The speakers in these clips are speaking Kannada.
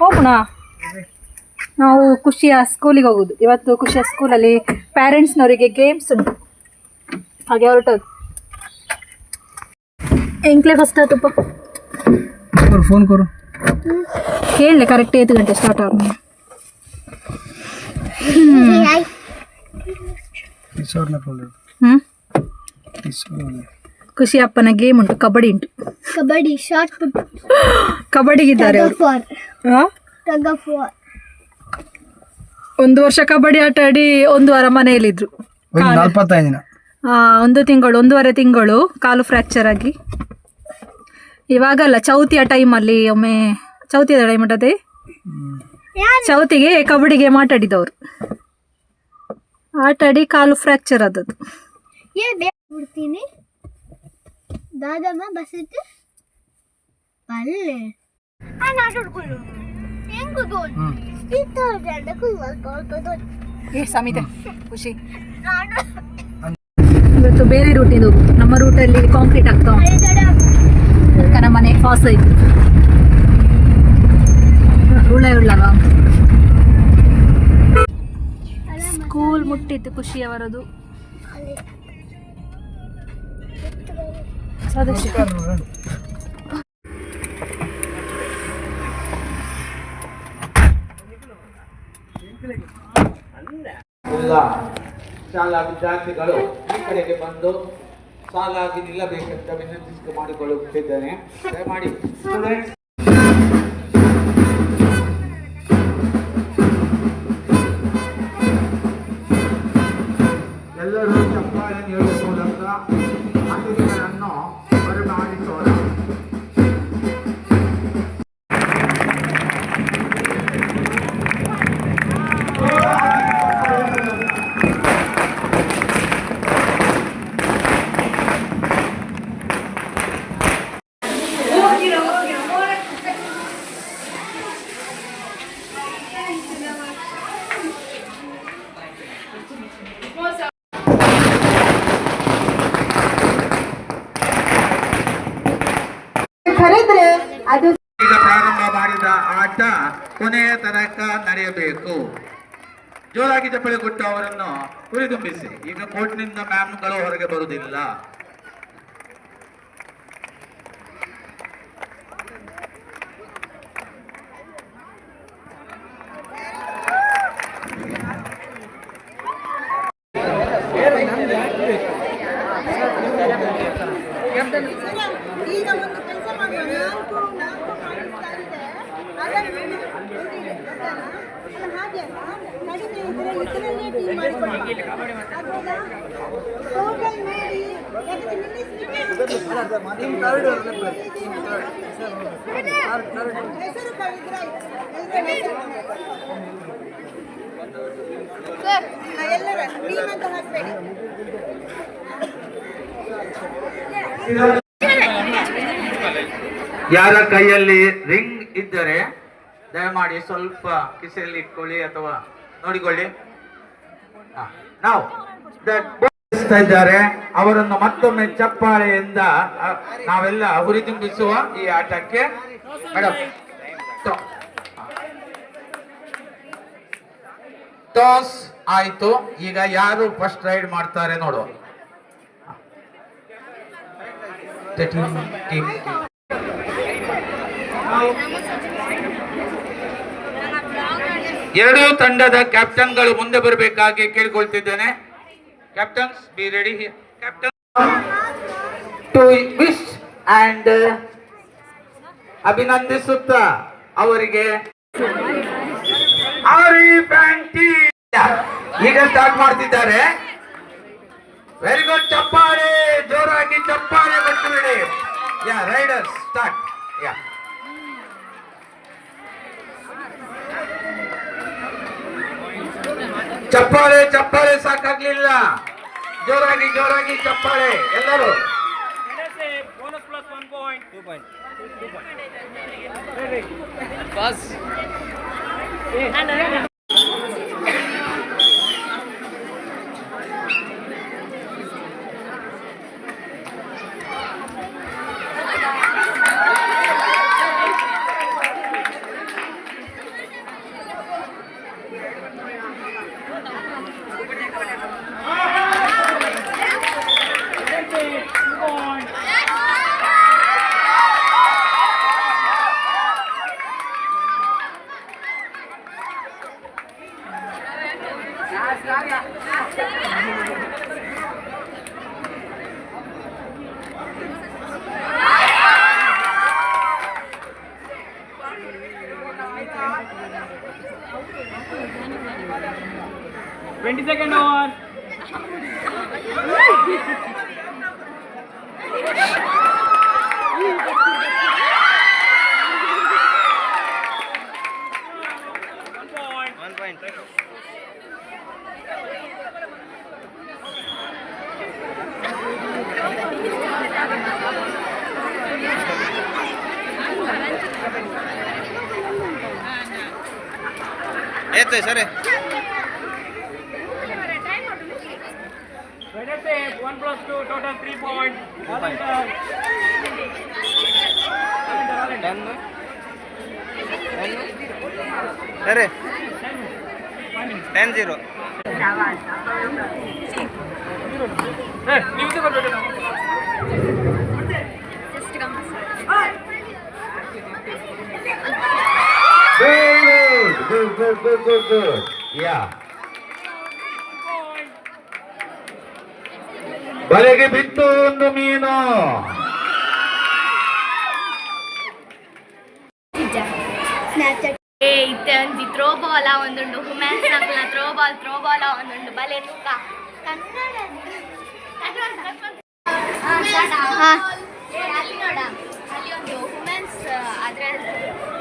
ಹೋಗೋಣ. ನಾವು ಖುಷಿಯ ಸ್ಕೂಲಿಗೆ ಹೋಗುದು. ಇವತ್ತು ಖುಷಿಯ ಸ್ಕೂಲಲ್ಲಿ ಪ್ಯಾರೆಂಟ್ಸ್ನವರಿಗೆ ಗೇಮ್ಸ್ ಉಂಟು, ಹಾಗೆ ಹೊರಟದು. ಎಂಕ್ಲೆ ಫಸ್ಟ್ ಆತಪ್ಪ. ಫೋನ್ ಕೊಡು ಹೇಳಲೆ ಕರೆಕ್ಟ್ 8 ಗಂಟೆ ಸ್ಟಾರ್ಟ್ ಆಗ. ಖುಷಿ ಅಪ್ಪನ ಗೇಮ್ ಉಂಟು, ಕಬಡ್ಡಿ ಉಂಟು. ಕಬಡ್ಡಿ ಶಾರ್ಟ್ ಪುಟ್ ಕಬಡ್ಡಿಗಿದ್ದಾರೆ ಅವರು. ಒಂದು ವರ್ಷ ಕಬಡ್ಡಿ ಆಟ ಆಡಿ 1 ವಾರ ಮನೆಯಲ್ಲಿದ್ರು. 45 ದಿನ, 1 ತಿಂಗಳು 1.5 ತಿಂಗಳು ಕಾಲು ಫ್ರ್ಯಾಕ್ಚರ್ ಆಗಿ. ಇವಾಗಲ್ಲ, ಚೌತಿಯ ಟೈಮಲ್ಲಿ ಒಮ್ಮೆ, ಚೌತಿಯ ಟೈಮ್ ಉಂಟದೆ, ಚೌತಿಗೆ ಕಬಡ್ಡಿಗೆ ಮಾತಾಡಿದವರು, ಆಟಾಡಿ ಕಾಲು ಫ್ರ್ಯಾಕ್ಚರ್ ಆದದ್ದು. ಬಿಡ್ತೀನಿ ದಾದಮ್ಮ ಬಸಿಟ್ಟು ಬಲ್ಲೆ ಸಮಿತೆ ಖುಷಿ. ಇವತ್ತು ಬೇರೆ ರೂಟಿಂದು, ನಮ್ಮ ರೂಟಲ್ಲಿ ಕಾಂಕ್ರೀಟ್ ಆಗ್ತಾ ಉಂಟು. ನಮ್ಮ ಮನೆ ಫಾಸ್ ಆಯ್ತು, ಉಳ್ಳಲ್ವಾ. ಸ್ಕೂಲ್ ಮುಟ್ಟಿತ್ತು ಖುಷಿಯವರದು. ಸದಸ್ಯ ಎಲ್ಲ ಶಾಲಾ ವಿದ್ಯಾರ್ಥಿಗಳು ಈ ಕಡೆಗೆ ಬಂದು ಸಾಲಾಗಿ ನಿಲ್ಲಬೇಕಂತ ವಿನಂತಿ ಮಾಡಿಕೊಳ್ಳುತ್ತಿದ್ದೇನೆ. ದಯಮಾಡಿ ಸ್ಟೂಡೆಂಟ್ಸ್ ಎಲ್ಲರೂ ಚಪ್ಪಾಳೆ ನೀಡುವ ಮೂಲಕ ಅತಿಥಿಗಳನ್ನು ಬರಮಾಡಿಸೋಣ. ಈಗ ಪ್ರಾರಂಭ ಮಾಡಿದ ಆಟ ಕೊನೆಯ ತನಕ ನಡೆಯಬೇಕು. ಜೋರಾಗಿ ಚಪ್ಪಲಿ ಕೊಟ್ಟು ಅವರನ್ನು ಹುರಿದುಂಬಿಸಿ. ಈಗ ಕೋರ್ಟ್ನಿಂದ ಮ್ಯಾಮ್ಗಳು ಹೊರಗೆ ಬರುವುದಿಲ್ಲ. ಈಗ ಒಂದು ಕೆಲಸ ಮಾಡುವ, 4 ಕಾಣಿಸ್ತಾ ಇದೆ, ಅದನ್ನು ಹಾಗೆ ಕಡಿಮೆ ಇದರಲ್ಲೇ ಟೀಮ್ ಮಾಡಿಕೊಳ್ಳಿ. ಟೋಟಲ್ ಮಾಡಿ ಹೆಸರು ಕಳಿದ್ರೆ ಎಲ್ಲರ ಟೀಮ್ ಅಂತ ಹಾಕ್ಬೇಡಿ. ಯಾರ ಕೈಯಲ್ಲಿ ರಿಂಗ್ ಇದ್ದರೆ ದಯಮಾಡಿ ಸ್ವಲ್ಪ ಕಿಸೆಯಲ್ಲಿ ಇಟ್ಕೊಳ್ಳಿ ಅಥವಾ ನೋಡಿಕೊಳ್ಳಿ. ನಾವು ಇದ್ದಾರೆ, ಅವರನ್ನು ಮತ್ತೊಮ್ಮೆ ಚಪ್ಪಾಳೆಯಿಂದ ನಾವೆಲ್ಲ ಹುರಿದುಂಬಿಸುವ ಈ ಆಟಕ್ಕೆ. ಮೇಡಮ್ ಟಾಸ್ ಆಯ್ತು. ಈಗ ಯಾರು ಫಸ್ಟ್ ರೈಡ್ ಮಾಡ್ತಾರೆ ನೋಡುವ. ಎರಡೂ ತಂಡದ ಕ್ಯಾಪ್ಟನ್ಗಳು ಮುಂದೆ ಬರಬೇಕಾಗಿ ಕೇಳಿಕೊಳ್ತಿದ್ದೇನೆ. Captains be ready. Captain to wish and ಅಭಿನಂದಿಸುತ್ತಾ ಅವರಿಗೆ ಈಗ ಸ್ಟಾರ್ಟ್ ಮಾಡ್ತಿದ್ದಾರೆ. ವೆರಿ ಗುಡ್, ಚಪ್ಪಾಳೆ, ಜೋರಾಗಿ ಚಪ್ಪಾಳೆ ಕೊಟ್ಟು ಬಿಡಿ. ಯಾ ರೈಡರ್ಸ್ ಸ್ಟಾರ್ಟ್. ಯಾ ಚಪ್ಪಾಳೆ ಚಪ್ಪಾಳೆ ಸಾಕಾಗ್ಲಿಲ್ಲ. ಜೋರಾಗಿ ಜೋರಾಗಿ ಚಪ್ಪಾಳೆ ಎಲ್ಲರೂ. ಆಯ್ತು ಸರಿ. ಸರಿ 10-0. Good. Yeah. ಬಲೆಗೆ ಬಿತ್ತು ಒಂದು ಮೀನು. ಸ್ನ್ಯಾಪ್ಚಾಟ್ ಇತ್ತೆ ಒಂಜಿ ಥ್ರೋ ಬಾಲ ಒಂದುಂಡು ಹುಮ್ಯಾನ್ಸ್ ನಕಲ್ನ ಥ್ರೋ ಬಾಲ ಒಂದುಂಡು ಬಲೆ ತೂಕ ಕನ್ನಡ ಅಲ್ಲಿ ನೋಡ ಅಲ್ಲಿ ಒಂದು ವುಮೆನ್ಸ್ ಅದ್ರ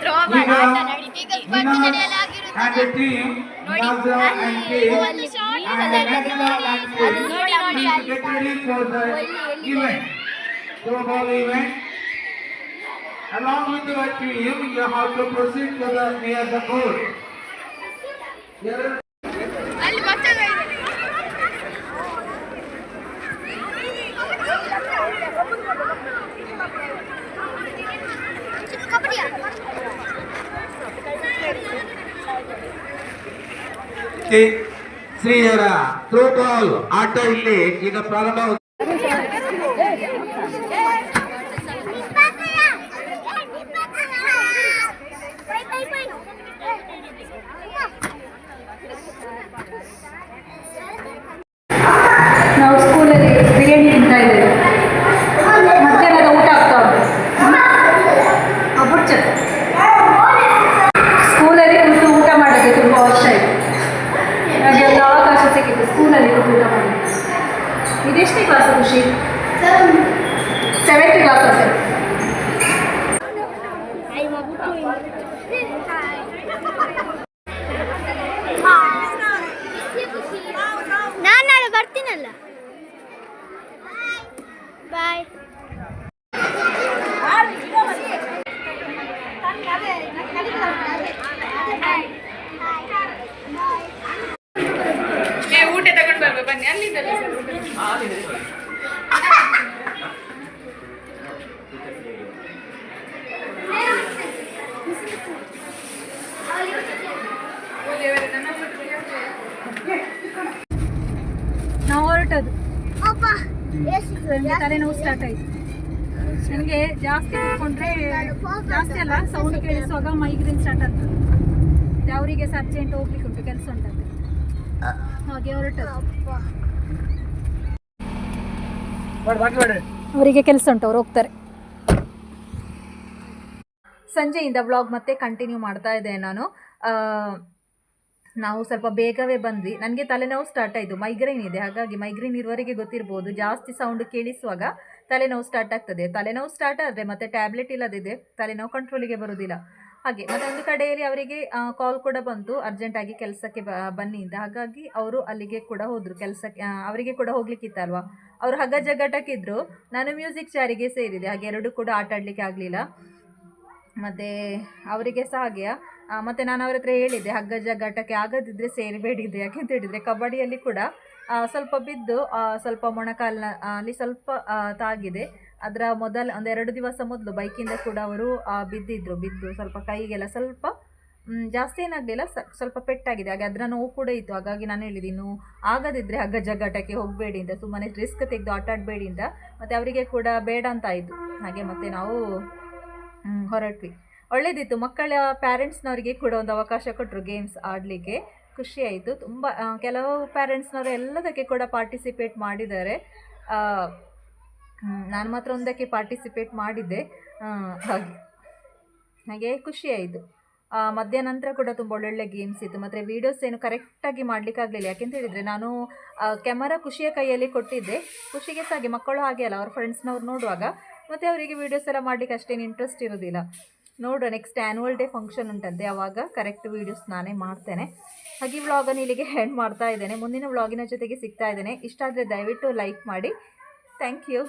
ಥ್ರೋ ಬಾಲ್ ಆಟ ನಡೀತಿದೆ ಇವತ್ತು ನಡೆಯಲಾಗಿರುತ್ತದೆ And the team Naza and Kate ಒಂದು short and Natina and Kate please get ready for the event. Throwball event. Along with your team, you have to proceed to the near the court. ಅಲ್ಲಿ ಮಕ್ಕಳು ಕಬಡ್ಡಿಯ ಶ್ರೀಯರ ಥ್ರೋಬಾಲ್ ಆಟ ಇಲ್ಲಿ ಈಗ ಪ್ರಾರಂಭ. ನಾವು ಸ್ಕೂಲಲ್ಲಿ ಬಿರಿಯಾನಿ ತಿಂತಾ ಇದ್ದೇವೆ. ಮಧ್ಯಾಹ್ನದ ಊಟ ಆಗ್ತಾ ಉಂಟು. ಸ್ಕೂಲಲ್ಲಿ ಕೂತು ಊಟ ಮಾಡೋದು ತುಂಬ ವರ್ಷ ಆಯಿತು. ನನಗೆಲ್ಲ ಅವಕಾಶ ಸಿಕ್ಕಿತ್ತು ಸ್ಕೂಲಲ್ಲಿ ಕೂತು ಊಟ ಮಾಡೋದು. ಇದೆಷ್ಟನೇ ಕ್ಲಾಸ್ ಖುಷಿ? 7th ಕ್ಲಾಸ್ ಅಷ್ಟೇ. ನಾನು ನಾಳೆ ಬರ್ತೀನಲ್ಲ. ಬಾಯ್. ಊಟ ತಗೊಂಡು ಬರ್ಬೇಕು ಬನ್ನಿ ಅಲ್ಲಿಂದಲ್ಲ ನಾವು ಹೊರಟದು. ನನಗೆ ತಲೆನೋವು ಸ್ಟಾರ್ಟ್ ಆಯಿತು. ನನಗೆ ಜಾಸ್ತಿ ಕೂತ್ಕೊಂಡ್ರೆ ಜಾಸ್ತಿ ಅಲ್ಲ ಸೌಂಡ್ ಕೇಳಿಸುವಾಗ ಮೈಗ್ರೇನ್ ಸ್ಟಾರ್ಟ್ ಆಗ್ತದೆ. ಅವರಿಗೆ ಅರ್ಜೆಂಟ್ ಹೋಗ್ಲಿಕ್ಕೆ ಉಂಟು, ಕೆಲಸ ಉಂಟು, ಹಾಗೆ ಹೊರಟದು. ಅವರಿಗೆ ಕೆಲಸ ಉಂಟು, ಅವ್ರು ಹೋಗ್ತಾರೆ. ಸಂಜೆಯಿಂದ ವ್ಲಾಗ್ ಮತ್ತೆ ಕಂಟಿನ್ಯೂ ಮಾಡ್ತಾ ಇದ್ದೆ ನಾನು. ನಾವು ಸ್ವಲ್ಪ ಬೇಗವೇ ಬಂದ್ವಿ. ನನಗೆ ತಲೆನೋವು ಸ್ಟಾರ್ಟ್ ಆಯಿತು, ಮೈಗ್ರೇನ್ ಇದೆ. ಹಾಗಾಗಿ ಮೈಗ್ರೇನ್ ಇರುವವರೆಗೆ ಗೊತ್ತಿರ್ಬೋದು, ಜಾಸ್ತಿ ಸೌಂಡ್ ಕೇಳಿಸುವಾಗ ತಲೆನೋವು ಸ್ಟಾರ್ಟ್ ಆಗ್ತದೆ. ತಲೆನೋವು ಸ್ಟಾರ್ಟ್ ಆದರೆ ಮತ್ತೆ ಟ್ಯಾಬ್ಲೆಟ್ ಇಲ್ಲದಿದೆ ತಲೆನೋವು ಕಂಟ್ರೋಲಿಗೆ ಬರೋದಿಲ್ಲ. ಹಾಗೆ ಮತ್ತು ಒಂದು ಕಡೆಯಲ್ಲಿ ಅವರಿಗೆ ಕಾಲ್ ಕೂಡ ಬಂತು, ಅರ್ಜೆಂಟಾಗಿ ಕೆಲಸಕ್ಕೆ ಬನ್ನಿ ಅಂತ. ಹಾಗಾಗಿ ಅವರು ಅಲ್ಲಿಗೆ ಕೂಡ ಹೋದರು ಕೆಲಸಕ್ಕೆ. ಅವರಿಗೆ ಕೂಡ ಹೋಗ್ಲಿಕ್ಕಿತ್ತಲ್ವ, ಅವರು ಹಗ್ಗ ಜಗ್ಗಾಟಕ್ಕಿದ್ರು, ನಾನು ಮ್ಯೂಸಿಕ್ ಚಾರಿಗೆ ಸೇರಿದೆ. ಹಾಗೆ ಎರಡೂ ಕೂಡ ಆಟ ಆಡಲಿಕ್ಕೆ ಆಗಲಿಲ್ಲ. ಮತ್ತು ಅವರಿಗೆ ಸಹ ಹಾಗೆಯ. ಮತ್ತು ನಾನು ಅವ್ರ ಹತ್ರ ಹೇಳಿದ್ದೆ, ಹಗ್ಗ ಜಗ್ಗಾಟಕ್ಕೆ ಆಗದಿದ್ದರೆ ಸೇರಿಬೇಡಿದ್ದೆ. ಯಾಕೆಂತ ಹೇಳಿದರೆ ಕಬಡ್ಡಿಯಲ್ಲಿ ಕೂಡ ಸ್ವಲ್ಪ ಬಿದ್ದು ಸ್ವಲ್ಪ ಮೊಣಕಾಲಿನ ಅಲ್ಲಿ ಸ್ವಲ್ಪ ತಾಗಿದೆ. ಅದರ ಒಂದೆರಡು ದಿವಸ ಮೊದಲು ಬೈಕಿಂದ ಕೂಡ ಅವರು ಬಿದ್ದು ಸ್ವಲ್ಪ ಕೈಗೆಲ್ಲ ಸ್ವಲ್ಪ ಜಾಸ್ತಿ ಏನಾಗಲಿಲ್ಲ, ಸ್ವಲ್ಪ ಪೆಟ್ಟಾಗಿದೆ. ಹಾಗೆ ಅದರ ನೋವು ಕೂಡ ಇತ್ತು. ಹಾಗಾಗಿ ನಾನು ಹೇಳಿದೆ, ಇನ್ನು ಆಗದಿದ್ದರೆ ಹಗ್ಗ ಜಗ್ಗಾಟಕ್ಕೆ ಹೋಗಬೇಡಿ ಅಂತ, ಸುಮ್ಮನೆ ರಿಸ್ಕ್ ತೆಗೆದು ಆಟ ಆಡಬೇಡಿ ಅಂತ. ಮತ್ತು ಅವರಿಗೆ ಕೂಡ ಬೇಡ ಅಂತ ಆಯಿತು. ಹಾಗೆ ಮತ್ತೆ ನಾವು ಹೊರಟ್ವಿ. ಒಳ್ಳೆಯದಿತ್ತು. ಮಕ್ಕಳ ಪ್ಯಾರೆಂಟ್ಸ್ನವರಿಗೆ ಕೂಡ ಒಂದು ಅವಕಾಶ ಕೊಟ್ಟರು ಗೇಮ್ಸ್ ಆಡಲಿಕ್ಕೆ. ಖುಷಿಯಾಯಿತು ತುಂಬ. ಕೆಲವು ಪ್ಯಾರೆಂಟ್ಸ್ನವರು ಎಲ್ಲದಕ್ಕೆ ಕೂಡ ಪಾರ್ಟಿಸಿಪೇಟ್ ಮಾಡಿದ್ದಾರೆ. ನಾನು ಮಾತ್ರ ಒಂದಕ್ಕೆ ಪಾರ್ಟಿಸಿಪೇಟ್ ಮಾಡಿದ್ದೆ. ಹಾಗೆ ಖುಷಿಯಾಯಿತು. ಮಧ್ಯಾಹ್ನ ಕೂಡ ತುಂಬ ಒಳ್ಳೊಳ್ಳೆ ಗೇಮ್ಸ್ ಇತ್ತು. ಮತ್ತು ವೀಡಿಯೋಸ್ ಏನು ಕರೆಕ್ಟಾಗಿ ಮಾಡಲಿಕ್ಕಾಗಲಿಲ್ಲ. ಯಾಕೆಂತ ಹೇಳಿದರೆ ನಾನು ಕ್ಯಾಮರಾ ಖುಷಿಯ ಕೈಯಲ್ಲಿ ಕೊಟ್ಟಿದ್ದೆ. ಖುಷಿಗೆ ಸಹ ಹಾಗೆ, ಮಕ್ಕಳು ಹಾಗೆ ಅಲ್ಲ, ಅವ್ರ ಫ್ರೆಂಡ್ಸ್ನವ್ರು ನೋಡುವಾಗ ಮತ್ತು ಅವರಿಗೆ ವೀಡಿಯೋಸ್ ಎಲ್ಲ ಮಾಡಲಿಕ್ಕೆ ಅಷ್ಟೇನು ಇಂಟ್ರೆಸ್ಟ್ ಇರೋದಿಲ್ಲ. ನೋಡುವ, ನೆಕ್ಸ್ಟ್ ಆ್ಯನ್ಯುವಲ್ ಡೇ ಫಂಕ್ಷನ್ ಉಂಟಂತೆ, ಆವಾಗ ಕರೆಕ್ಟ್ ವೀಡಿಯೋಸ್ ನಾನೇ ಮಾಡ್ತೇನೆ. ಹಾಗೆ ಈ ವ್ಲಾಗನ್ನು ಇಲ್ಲಿಗೆ ಎಂಡ್ ಮಾಡ್ತಾ ಇದ್ದೇನೆ. ಮುಂದಿನ ವ್ಲಾಗಿನ ಜೊತೆಗೆ ಸಿಗ್ತಾ ಇದ್ದೇನೆ. ಇಷ್ಟ ಆದರೆ ದಯವಿಟ್ಟು ಲೈಕ್ ಮಾಡಿ. Thank you.